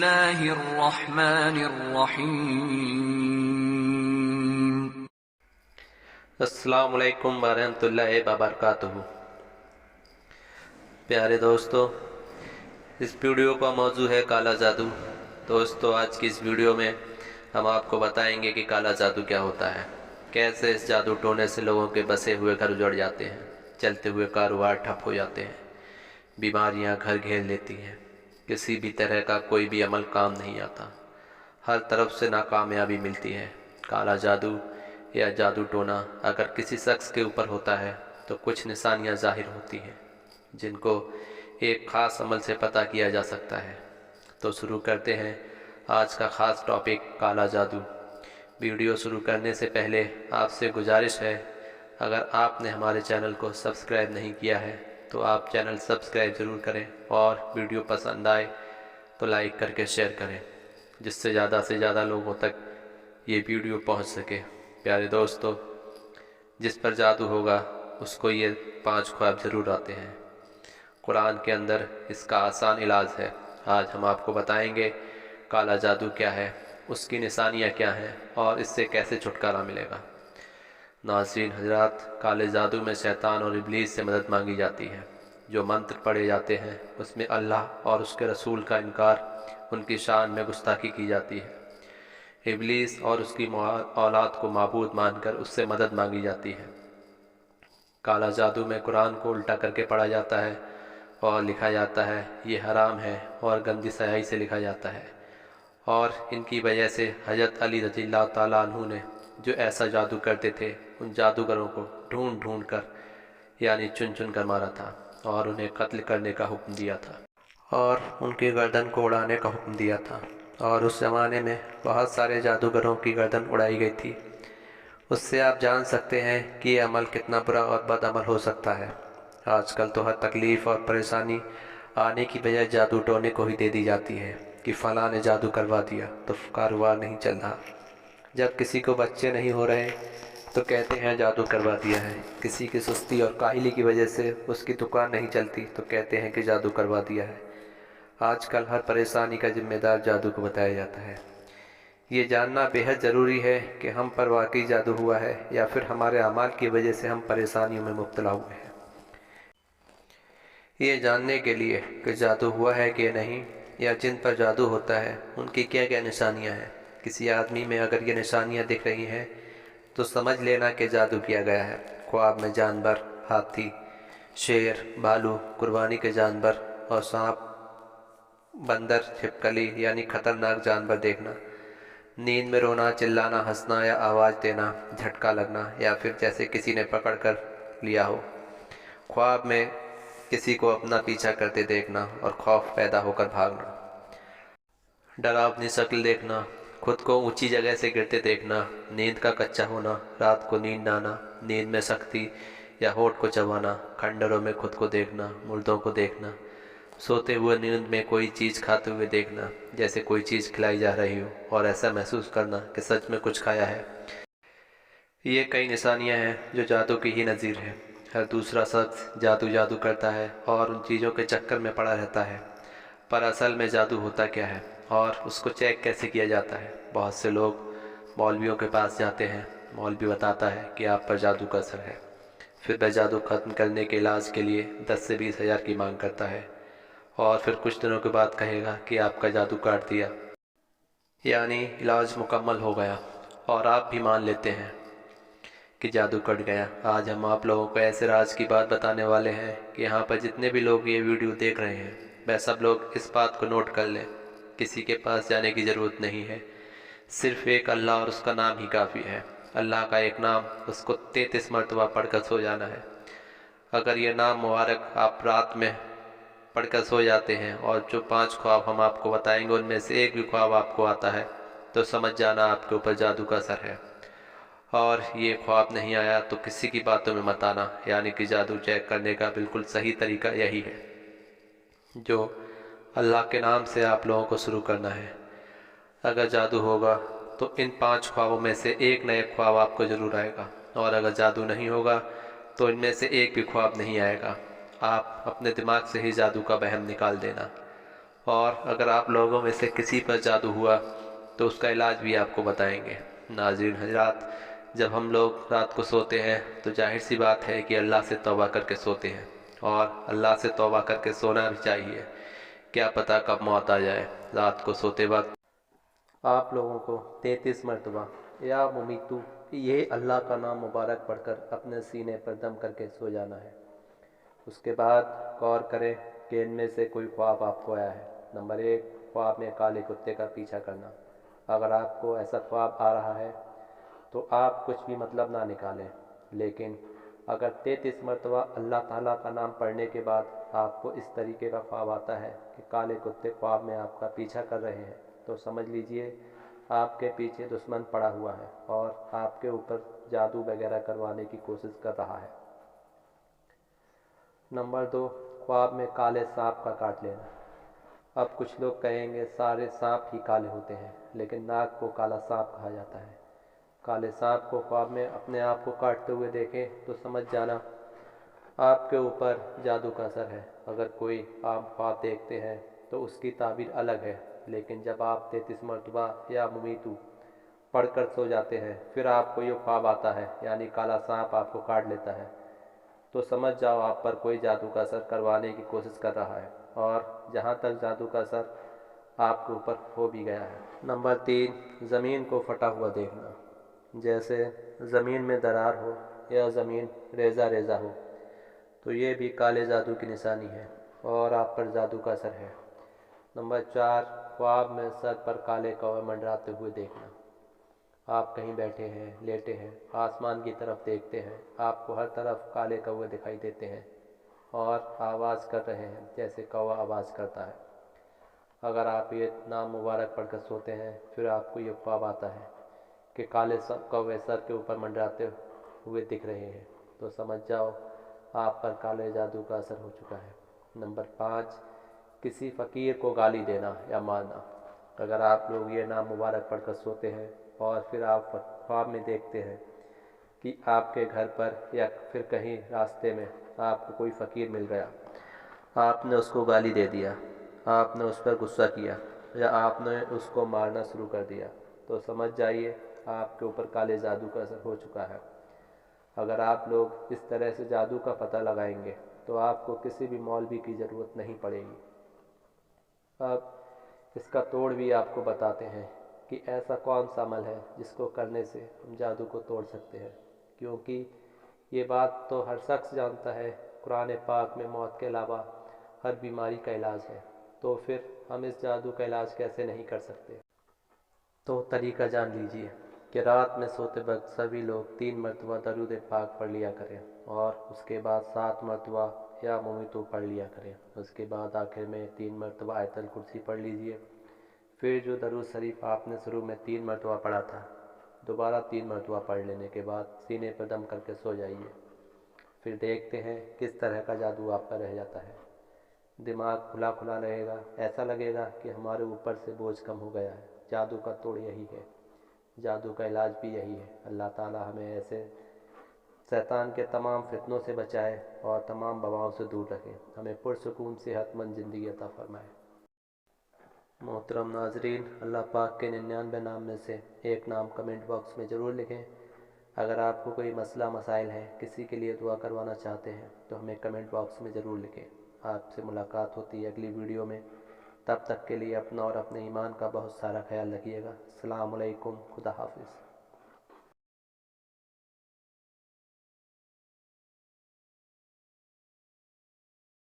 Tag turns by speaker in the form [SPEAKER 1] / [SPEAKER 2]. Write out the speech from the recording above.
[SPEAKER 1] اللہ الرحمن الرحیم۔
[SPEAKER 2] السلام علیکم ورحمۃ اللہ وبرکاتہ۔ پیارے دوستو، اس ویڈیو کا موضوع ہے کالا جادو۔ دوستو، آج کی اس ویڈیو میں ہم آپ کو بتائیں گے کہ کالا جادو کیا ہوتا ہے، کیسے اس جادو ٹونے سے لوگوں کے بسے ہوئے گھر اجڑ جاتے ہیں، چلتے ہوئے کاروبار ٹھپ ہو جاتے ہیں، بیماریاں گھر گھیر لیتی ہیں، کسی بھی طرح کا کوئی بھی عمل کام نہیں آتا، ہر طرف سے ناکامیابی ملتی ہے۔ کالا جادو یا جادو ٹونا اگر کسی شخص کے اوپر ہوتا ہے تو کچھ نشانیاں ظاہر ہوتی ہیں جن کو ایک خاص عمل سے پتہ کیا جا سکتا ہے۔ تو شروع کرتے ہیں آج کا خاص ٹاپک، کالا جادو۔ ویڈیو شروع کرنے سے پہلے آپ سے گزارش ہے، اگر آپ نے ہمارے چینل کو سبسکرائب نہیں کیا ہے تو آپ چینل سبسکرائب ضرور کریں، اور ویڈیو پسند آئے تو لائک کر کے شیئر کریں، جس سے زیادہ لوگوں تک یہ ویڈیو پہنچ سکے۔ پیارے دوستو، جس پر جادو ہوگا اس کو یہ 5 خواب ضرور آتے ہیں۔ قرآن کے اندر اس کا آسان علاج ہے۔ آج ہم آپ کو بتائیں گے کالا جادو کیا ہے، اس کی نشانیاں کیا ہیں، اور اس سے کیسے چھٹکارا ملے گا۔ ناظرین حضرات، کالے جادو میں شیطان اور ابلیس سے مدد مانگی جاتی ہے۔ جو منتر پڑھے جاتے ہیں اس میں اللہ اور اس کے رسول کا انکار، ان کی شان میں گستاخی کی جاتی ہے۔ ابلیس اور اس کی اولاد کو معبود مان کر اس سے مدد مانگی جاتی ہے۔ کالا جادو میں قرآن کو الٹا کر کے پڑھا جاتا ہے اور لکھا جاتا ہے یہ حرام ہے، اور گندی سیاہی سے لکھا جاتا ہے، اور ان کی وجہ سے حضرت علی رضی اللہ تعالیٰ عنہ نے جو ایسا جادو کرتے تھے ان جادوگروں کو ڈھونڈ کر یعنی چن کر مارا تھا، اور انہیں قتل کرنے کا حکم دیا تھا، اور ان کی گردن کو اڑانے کا حکم دیا تھا۔ اور اس زمانے میں بہت سارے جادوگروں کی گردن اڑائی گئی تھی۔ اس سے آپ جان سکتے ہیں کہ یہ عمل کتنا برا اور بد عمل ہو سکتا ہے۔ آج کل تو ہر تکلیف اور پریشانی آنے کی بجائے جادو ٹونے کو ہی دے دی جاتی ہے کہ فلاں نے جادو کروا دیا تو کاروبار نہیں چل رہا۔ جب کسی کو بچے نہیں ہو رہے تو کہتے ہیں جادو کروا دیا ہے، کسی کی سستی اور کاہلی کی وجہ سے اس کی دکان نہیں چلتی تو کہتے ہیں کہ جادو کروا دیا ہے۔ آج کل ہر پریشانی کا ذمہ دار جادو کو بتایا جاتا ہے۔ یہ جاننا بے حد ضروری ہے کہ ہم پر واقعی جادو ہوا ہے یا پھر ہمارے اعمال کی وجہ سے ہم پریشانیوں میں مبتلا ہوئے ہیں۔ یہ جاننے کے لیے کہ جادو ہوا ہے کہ نہیں، یا جن پر جادو ہوتا ہے ان کی کیا کیا نشانیاں ہیں۔ کسی آدمی میں اگر یہ نشانیاں دکھ رہی ہیں تو سمجھ لینا کہ جادو کیا گیا ہے۔ خواب میں جانور، ہاتھی، شیر، بھالو، قربانی کے جانور اور سانپ، بندر، چھپکلی یعنی خطرناک جانور دیکھنا، نیند میں رونا، چلانا، ہنسنا یا آواز دینا، جھٹکا لگنا، یا پھر جیسے کسی نے پکڑ کر لیا ہو۔ خواب میں کسی کو اپنا پیچھا کرتے دیکھنا اور خوف پیدا ہو کر بھاگنا، ڈراؤنی شکل دیکھنا، خود کو اونچی جگہ سے گرتے دیکھنا، نیند کا کچا ہونا، رات کو نیند نہ آنا، نیند میں سختی یا ہونٹ کو چبانا، کھنڈروں میں خود کو دیکھنا، مردوں کو دیکھنا، سوتے ہوئے نیند میں کوئی چیز کھاتے ہوئے دیکھنا جیسے کوئی چیز کھلائی جا رہی ہو، اور ایسا محسوس کرنا کہ سچ میں کچھ کھایا ہے۔ یہ کئی نشانیاں ہیں جو جادو کی ہی نظیر ہے۔ ہر دوسرا شخص جادو کرتا ہے اور ان چیزوں کے چکر میں پڑا رہتا ہے، پر اصل میں جادو ہوتا کیا ہے اور اس کو چیک کیسے کیا جاتا ہے؟ بہت سے لوگ مولویوں کے پاس جاتے ہیں، مولوی بتاتا ہے کہ آپ پر جادو کا اثر ہے، پھر وہ جادو ختم کرنے کے علاج کے لیے 10 سے 20 ہزار کی مانگ کرتا ہے، اور پھر کچھ دنوں کے بعد کہے گا کہ آپ کا جادو کاٹ دیا، یعنی علاج مکمل ہو گیا، اور آپ بھی مان لیتے ہیں کہ جادو کٹ گیا۔ آج ہم آپ لوگوں کو ایسے راز کی بات بتانے والے ہیں کہ یہاں پر جتنے بھی لوگ یہ ویڈیو دیکھ رہے ہیں وہ سب لوگ اس بات کو نوٹ کر لیں، کسی کے پاس جانے کی ضرورت نہیں ہے، صرف ایک اللہ اور اس کا نام ہی کافی ہے۔ اللہ کا ایک نام، اس کو 33 مرتبہ پڑھ کر سو جانا ہے۔ اگر یہ نام مبارک آپ رات میں پڑھ کر سو جاتے ہیں اور جو 5 خواب ہم آپ کو بتائیں گے ان میں سے ایک بھی خواب آپ کو آتا ہے تو سمجھ جانا آپ کے اوپر جادو کا اثر ہے، اور یہ خواب نہیں آیا تو کسی کی باتوں میں مت آنا، یعنی کہ جادو چیک کرنے کا بالکل صحیح طریقہ یہی ہے جو اللہ کے نام سے آپ لوگوں کو شروع کرنا ہے۔ اگر جادو ہوگا تو ان 5 خوابوں میں سے ایک نہ ایک خواب آپ کو ضرور آئے گا، اور اگر جادو نہیں ہوگا تو ان میں سے ایک بھی خواب نہیں آئے گا۔ آپ اپنے دماغ سے ہی جادو کا وہم نکال دینا، اور اگر آپ لوگوں میں سے کسی پر جادو ہوا تو اس کا علاج بھی آپ کو بتائیں گے۔ ناظرین حضرات، جب ہم لوگ رات کو سوتے ہیں تو ظاہر سی بات ہے کہ اللہ سے توبہ کر کے سوتے ہیں، اور اللہ سے توبہ کر کے سونا بھی چاہیے۔ کیا پتہ کب موت آ جائے۔ رات کو سوتے وقت آپ لوگوں کو 33 مرتبہ یا ممیتو، یہ اللہ کا نام مبارک پڑھ کر اپنے سینے پر دم کر کے سو جانا ہے۔ اس کے بعد غور کریں کہ ان میں سے کوئی خواب آپ کو آیا ہے۔ نمبر 1، خواب میں کالے کتے کا پیچھا کرنا۔ اگر آپ کو ایسا خواب آ رہا ہے تو آپ کچھ بھی مطلب نہ نکالیں، لیکن اگر 33 مرتبہ اللہ تعالیٰ کا نام پڑھنے کے بعد آپ کو اس طریقے کا خواب آتا ہے کہ کالے کتے خواب میں آپ کا پیچھا کر رہے ہیں، تو سمجھ لیجئے آپ کے پیچھے دشمن پڑا ہوا ہے اور آپ کے اوپر جادو وغیرہ کروانے کی کوشش کر رہا ہے۔ نمبر 2، خواب میں کالے سانپ کا کاٹ لینا۔ اب کچھ لوگ کہیں گے سارے سانپ ہی کالے ہوتے ہیں، لیکن ناگ کو کالا سانپ کہا جاتا ہے۔ کالے سانپ کو خواب میں اپنے آپ کو کاٹتے ہوئے دیکھیں تو سمجھ جانا آپ کے اوپر جادو کا اثر ہے۔ اگر کوئی آپ خواب دیکھتے ہیں تو اس کی تعبیر الگ ہے، لیکن جب آپ 33 مرتبہ یا ممیتو پڑھ کر سو جاتے ہیں پھر آپ کو یہ خواب آتا ہے، یعنی کالا سانپ آپ کو کاٹ لیتا ہے، تو سمجھ جاؤ آپ پر کوئی جادو کا اثر کروانے کی کوشش کر رہا ہے، اور جہاں تک جادو کا اثر آپ کے اوپر ہو بھی گیا ہے۔ نمبر 3، زمین کو پھٹا ہوا دیکھنا۔ جیسے زمین میں درار ہو یا زمین ریزہ ریزہ ہو تو یہ بھی کالے جادو کی نشانی ہے اور آپ پر جادو کا اثر ہے۔ نمبر 4، خواب میں سر پر کالے کوے منڈراتے ہوئے دیکھنا۔ آپ کہیں بیٹھے ہیں، لیٹے ہیں، آسمان کی طرف دیکھتے ہیں، آپ کو ہر طرف کالے کوے دکھائی دیتے ہیں اور آواز کر رہے ہیں جیسے کوہ آواز کرتا ہے۔ اگر آپ یہ نام مبارک پڑھ کر سوتے ہیں پھر آپ کو یہ خواب آتا ہے کہ کالے کوے سر کے اوپر منڈراتے ہوئے دکھ رہے ہیں، تو سمجھ جاؤ آپ پر کالے جادو کا اثر ہو چکا ہے۔ نمبر 5، کسی فقیر کو گالی دینا یا مارنا۔ اگر آپ لوگ یہ نام مبارک پڑھ کر سوتے ہیں اور پھر آپ خواب میں دیکھتے ہیں کہ آپ کے گھر پر یا پھر کہیں راستے میں آپ کو کوئی فقیر مل گیا، آپ نے اس کو گالی دے دیا، آپ نے اس پر غصہ کیا یا آپ نے اس کو مارنا شروع کر دیا، تو سمجھ جائیے آپ کے اوپر کالے جادو کا اثر ہو چکا ہے۔ اگر آپ لوگ اس طرح سے جادو کا پتہ لگائیں گے تو آپ کو کسی بھی مولوی کی ضرورت نہیں پڑے گی۔ اب اس کا توڑ بھی آپ کو بتاتے ہیں کہ ایسا کون سا عمل ہے جس کو کرنے سے ہم جادو کو توڑ سکتے ہیں، کیونکہ یہ بات تو ہر شخص جانتا ہے قرآن پاک میں موت کے علاوہ ہر بیماری کا علاج ہے، تو پھر ہم اس جادو کا علاج کیسے نہیں کر سکتے؟ تو طریقہ جان لیجئے کہ رات میں سوتے وقت سبھی لوگ 3 مرتبہ درود پاک پڑھ لیا کریں، اور اس کے بعد 7 مرتبہ یا ممیتو پڑھ لیا کریں۔ اس کے بعد آخر میں 3 مرتبہ آیت الکرسی پڑھ لیجئے۔ پھر جو درود شریف آپ نے شروع میں 3 مرتبہ پڑھا تھا دوبارہ 3 مرتبہ پڑھ لینے کے بعد سینے پر دم کر کے سو جائیے۔ پھر دیکھتے ہیں کس طرح کا جادو آپ پر رہ جاتا ہے۔ دماغ کھلا کھلا رہے گا، ایسا لگے گا کہ ہمارے اوپر سے بوجھ کم ہو گیا ہے۔ جادو کا توڑ یہی ہے، جادو کا علاج بھی یہی ہے۔ اللہ تعالی ہمیں ایسے شیطان کے تمام فتنوں سے بچائے اور تمام وباؤں سے دور رکھے، ہمیں پرسکون صحت مند زندگی عطا فرمائے۔ محترم ناظرین، اللہ پاک کے 99 نام میں سے ایک نام کمنٹ باکس میں ضرور لکھیں۔ اگر آپ کو کوئی مسئلہ مسائل ہے، کسی کے لیے دعا کروانا چاہتے ہیں تو ہمیں کمنٹ باکس میں ضرور لکھیں۔ آپ سے ملاقات ہوتی ہے اگلی ویڈیو میں، تب تک کے لیے اپنا اور اپنے ایمان کا بہت سارا خیال رکھیے گا۔ السلام علیکم، خدا حافظ۔